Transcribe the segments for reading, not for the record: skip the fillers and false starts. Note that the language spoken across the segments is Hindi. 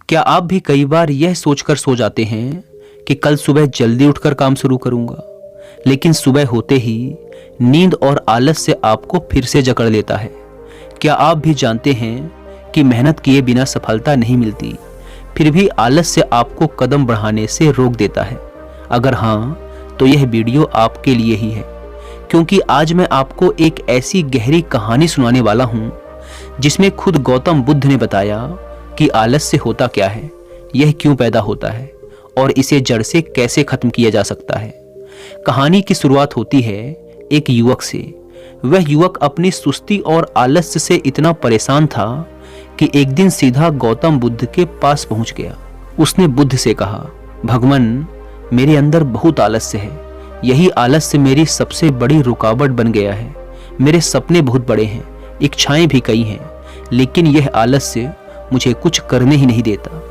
क्या आप भी कई बार यह सोचकर सो जाते हैं कि कल सुबह जल्दी उठकर काम शुरू करूंगा, लेकिन सुबह होते ही नींद और आलस से आपको फिर से जकड़ लेता है? क्या आप भी जानते हैं कि मेहनत किए बिना सफलता नहीं मिलती, फिर भी आलस से आपको कदम बढ़ाने से रोक देता है? अगर हाँ, तो यह वीडियो आपके लिए ही है, क्योंकि आज मैं आपको एक ऐसी गहरी कहानी सुनाने वाला हूं जिसमें खुद गौतम बुद्ध ने बताया कि आलस से होता क्या है, यह क्यों पैदा होता है और इसे जड़ से कैसे खत्म किया जा सकता है। कहानी की शुरुआत होती है एक युवक से। वह युवक अपनी सुस्ती और आलस्य से इतना परेशान था कि एक दिन सीधा गौतम बुद्ध के पास पहुंच गया। उसने बुद्ध से कहा, भगवान, मेरे अंदर बहुत आलस्य है। यही आलस्य मेरी सबसे बड़ी रुकावट बन गया है। मेरे सपने बहुत बड़े हैं, इच्छाएं भी कई हैं, लेकिन यह आलस्य मुझे कुछ करने ही नहीं देता।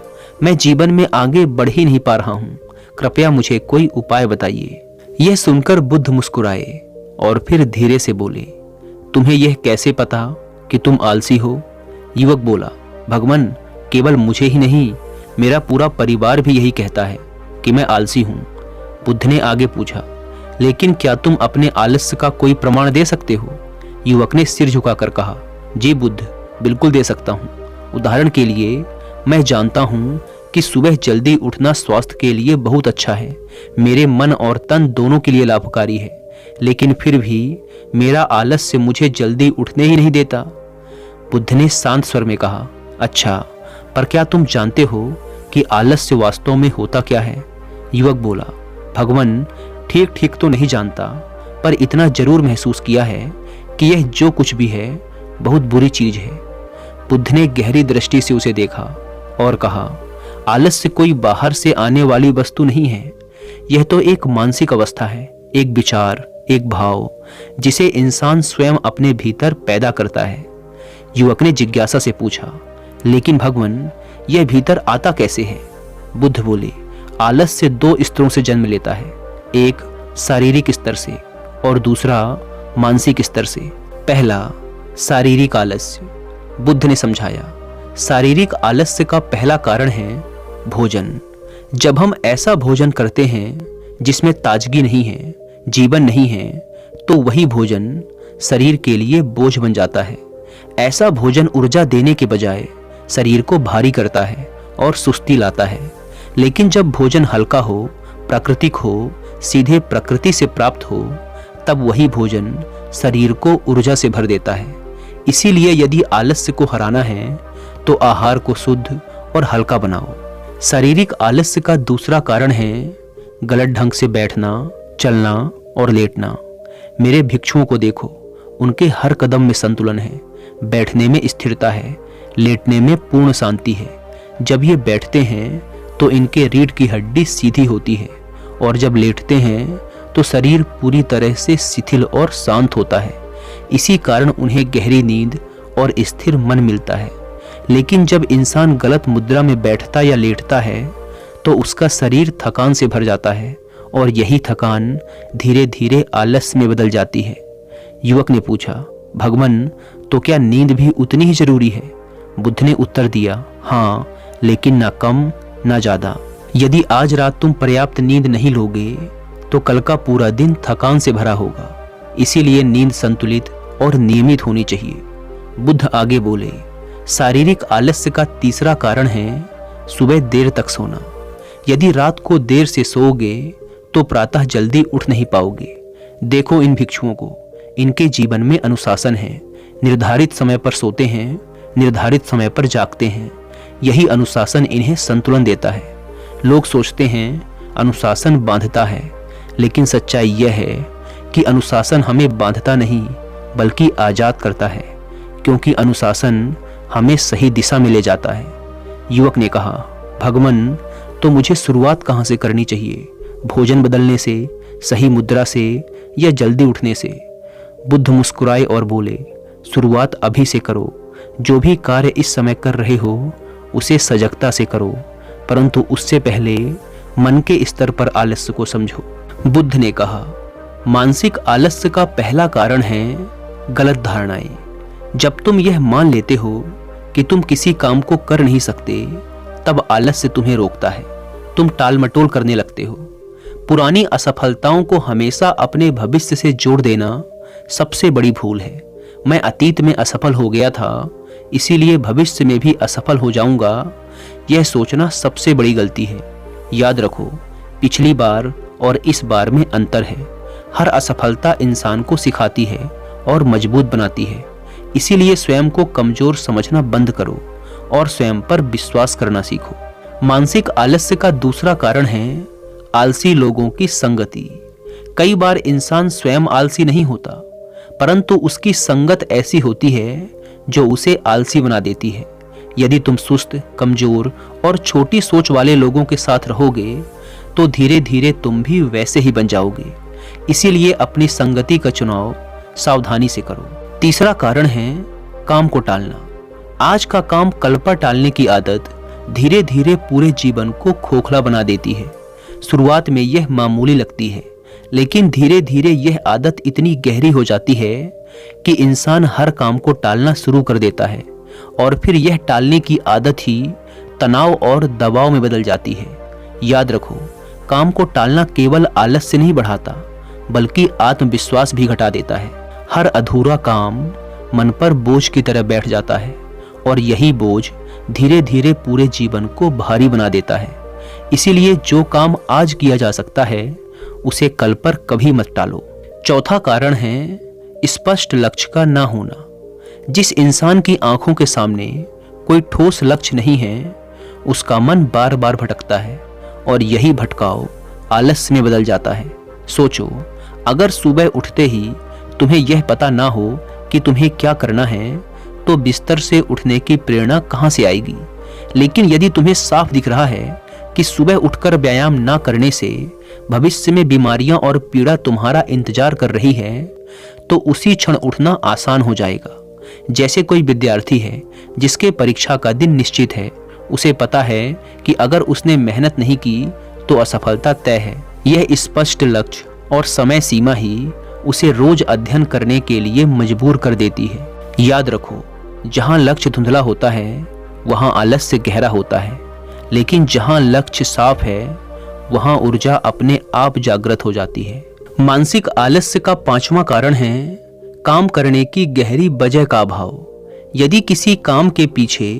मैं जीवन में आगे बढ़ ही नहीं पा रहा हूँ। कृपया मुझे कोई उपाय बताइए। यह सुनकर बुद्ध मुस्कुराए और फिर धीरे से बोले, तुम्हें यह कैसे पता कि तुम आलसी हो? युवक बोला, भगवान, केवल मुझे ही नहीं, मेरा पूरा परिवार भी यही कहता है कि मैं आलसी हूँ। बुद्ध ने आगे पूछा, लेकिन क्या तुम अपने आलस्य का कोई प्रमाण दे सकते हो? युवक ने सिर झुकाकर कहा, जी बुद्ध, बिल्कुल दे सकता हूँ। उदाहरण के लिए, मैं जानता हूँ कि सुबह जल्दी उठना स्वास्थ्य के लिए बहुत अच्छा है, मेरे मन और तन दोनों के लिए लाभकारी है, लेकिन फिर भी मेरा आलस्य मुझे जल्दी उठने ही नहीं देता। बुद्ध ने शांत स्वर में कहा, अच्छा, पर क्या तुम जानते हो कि आलस्य वास्तव में होता क्या है? युवक बोला, भगवान, ठीक ठीक तो नहीं जानता, पर इतना जरूर महसूस किया है कि यह जो कुछ भी है बहुत बुरी चीज है। बुद्ध ने गहरी दृष्टि से उसे देखा और कहा, आलस्य कोई बाहर से आने वाली वस्तु नहीं है। यह तो एक मानसिक अवस्था है, एक विचार, एक भाव, जिसे इंसान स्वयं अपने भीतर पैदा करता है। युवक ने जिज्ञासा से पूछा, लेकिन भगवान, यह भीतर आता कैसे है? बुद्ध बोले, आलस्य दो स्तरों से जन्म लेता है, एक शारीरिक स्तर से और दूसरा मानसिक स्तर से। पहला, शारीरिक आलस्य। बुद्ध ने समझाया, शारीरिक आलस्य का पहला कारण है भोजन। जब हम ऐसा भोजन करते हैं जिसमें ताजगी नहीं है, जीवन नहीं है, तो वही भोजन शरीर के लिए बोझ बन जाता है। ऐसा भोजन ऊर्जा देने के बजाय शरीर को भारी करता है और सुस्ती लाता है। लेकिन जब भोजन हल्का हो, प्राकृतिक हो, सीधे प्रकृति से प्राप्त हो, तब वही भोजन शरीर को ऊर्जा से भर देता है। इसीलिए यदि आलस्य को हराना है तो आहार को शुद्ध और हल्का बनाओ। शारीरिक आलस्य का दूसरा कारण है गलत ढंग से बैठना, चलना और लेटना। मेरे भिक्षुओं को देखो, उनके हर कदम में संतुलन है, बैठने में स्थिरता है, लेटने में पूर्ण शांति है। जब ये बैठते हैं तो इनके रीढ़ की हड्डी सीधी होती है और जब लेटते हैं तो शरीर पूरी तरह से शिथिल और शांत होता है। इसी कारण उन्हें गहरी नींद और स्थिर मन मिलता है। लेकिन जब इंसान गलत मुद्रा में बैठता या लेटता है तो उसका शरीर थकान से भर जाता है और यही थकान धीरे धीरे आलस्य में बदल जाती है। युवक ने पूछा, भगवान, तो क्या नींद भी उतनी ही जरूरी है? बुद्ध ने उत्तर दिया, हाँ, लेकिन ना कम ना ज्यादा। यदि आज रात तुम पर्याप्त नींद नहीं लोगे तो कल का पूरा दिन थकान से भरा होगा। इसीलिए नींद संतुलित और नियमित होनी चाहिए। बुद्ध आगे बोले, शारीरिक आलस्य का तीसरा कारण है सुबह देर तक सोना। यदि रात को देर से सोओगे तो प्रातः जल्दी उठ नहीं पाओगे। देखो इन भिक्षुओं को, इनके जीवन में अनुशासन है, निर्धारित समय पर सोते हैं, निर्धारित समय पर जागते हैं। यही अनुशासन इन्हें संतुलन देता है। लोग सोचते हैं अनुशासन बांधता है, लेकिन सच्चाई यह है कि अनुशासन हमें बांधता नहीं बल्कि आजाद करता है, क्योंकि अनुशासन हमें सही दिशा में ले जाता है। युवक ने कहा, भगवान, तो मुझे शुरुआत कहाँ से करनी चाहिए? भोजन बदलने से, सही मुद्रा से या जल्दी उठने से? बुद्ध मुस्कुराए और बोले, शुरुआत अभी से करो। जो भी कार्य इस समय कर रहे हो उसे सजगता से करो, परंतु उससे पहले मन के स्तर पर आलस्य को समझो। बुद्ध ने कहा, मानसिक आलस्य का पहला कारण है गलत धारणाएं। जब तुम यह मान लेते हो कि तुम किसी काम को कर नहीं सकते, तब आलस्य तुम्हें रोकता है। तुम टाल मटोल करने लगते हो। पुरानी असफलताओं को हमेशा अपने भविष्य से जोड़ देना सबसे बड़ी भूल है। मैं अतीत में असफल हो गया था, इसीलिए भविष्य में भी असफल हो जाऊंगा, यह सोचना सबसे बड़ी गलती है। याद रखो, पिछली बार और इस बार में अंतर है। हर असफलता इंसान को सिखाती है और मजबूत बनाती है। इसीलिए स्वयं को कमजोर समझना बंद करो और स्वयं पर विश्वास करना सीखो। मानसिक आलस्य का दूसरा कारण है आलसी लोगों की संगति। कई बार इंसान स्वयं आलसी नहीं होता, परंतु उसकी संगत ऐसी होती है जो उसे आलसी बना देती है। यदि तुम सुस्त, कमजोर और छोटी सोच वाले लोगों के साथ रहोगे तो धीरे धीरे तुम भी वैसे ही बन जाओगे। इसीलिए अपनी संगति का चुनाव सावधानी से करो। तीसरा कारण है काम को टालना। आज का काम कल पर टालने की आदत धीरे धीरे पूरे जीवन को खोखला बना देती है। शुरुआत में यह मामूली लगती है, लेकिन धीरे धीरे यह आदत इतनी गहरी हो जाती है कि इंसान हर काम को टालना शुरू कर देता है और फिर यह टालने की आदत ही तनाव और दबाव में बदल जाती है। याद रखो, काम को टालना केवल आलस्य नहीं बढ़ाता, बल्कि आत्मविश्वास भी घटा देता है। हर अधूरा काम मन पर बोझ की तरह बैठ जाता है और यही बोझ धीरे धीरे पूरे जीवन को भारी बना देता है। इसीलिए जो काम आज किया जा सकता है उसे कल पर कभी मत टालो। चौथा कारण है स्पष्ट लक्ष्य का ना होना। जिस इंसान की आंखों के सामने कोई ठोस लक्ष्य नहीं है, उसका मन बार बार भटकता है और यही भटकाव आलस्य में बदल जाता है। सोचो, अगर सुबह उठते ही तुम्हें यह पता ना हो कि तुम्हें क्या करना है, तो बिस्तर से उठने की प्रेरणा कहां से आएगी। लेकिन यदि तुम्हें साफ दिख रहा है कि सुबह उठकर व्यायाम ना करने से भविष्य में बीमारियां और पीड़ा तुम्हारा इंतजार कर रही है, तो उसी क्षण उठना आसान हो जाएगा। जैसे कोई विद्यार्थी है जिसके परीक्षा का दिन निश्चित है, उसे पता है कि अगर उसने मेहनत नहीं की तो असफलता तय है। यह स्पष्ट लक्ष्य और समय सीमा ही उसे रोज अध्ययन करने के लिए मजबूर कर देती है। याद रखो, जहां लक्ष्य धुंधला होता है वहां आलस्य गहरा होता है, लेकिन जहां लक्ष्य साफ है वहां ऊर्जा अपने आप जागृत हो जाती है। मानसिक आलस्य का पांचवा कारण है काम करने की गहरी वजह का अभाव। यदि किसी काम के पीछे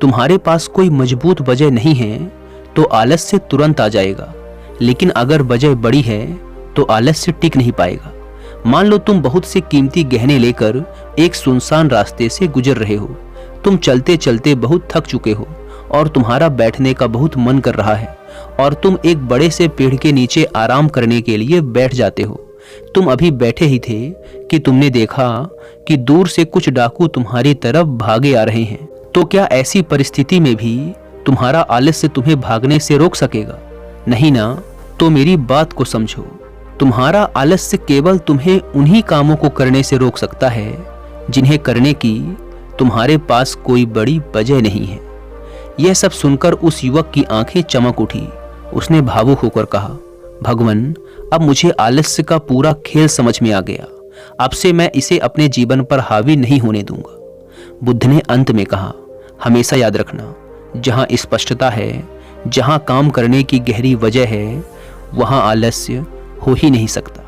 तुम्हारे पास कोई मजबूत वजह नहीं है तो आलस्य तुरंत आ जाएगा, लेकिन अगर वजह बड़ी है तो आलस्य टिक नहीं पाएगा। मान लो तुम बहुत से कीमती गहने लेकर एक सुनसान रास्ते से गुजर रहे हो। तुम चलते चलते बहुत थक चुके हो और तुम्हारा बैठने का बहुत मन कर रहा है और तुम एक बड़े से पेड़ के नीचे आराम करने के लिए बैठ जाते हो। तुम अभी बैठे ही थे कि तुमने देखा कि दूर से कुछ डाकू तुम्हारी तरफ भागे आ रहे हैं। तो क्या ऐसी परिस्थिति में भी तुम्हारा आलस्य तुम्हें भागने से रोक सकेगा? नहीं ना। तो मेरी बात को समझो, तुम्हारा आलस्य केवल तुम्हें उन्हीं कामों को करने से रोक सकता है जिन्हें करने की तुम्हारे पास कोई बड़ी वजह नहीं है। यह सब सुनकर उस युवक की आंखें चमक उठी। उसने भावुक होकर कहा, भगवान, अब मुझे आलस्य का पूरा खेल समझ में आ गया। अब से मैं इसे अपने जीवन पर हावी नहीं होने दूंगा। बुद्ध ने अंत में कहा, हमेशा याद रखना, जहां स्पष्टता है, जहां काम करने की गहरी वजह है, वहां आलस्य हो ही नहीं सकता।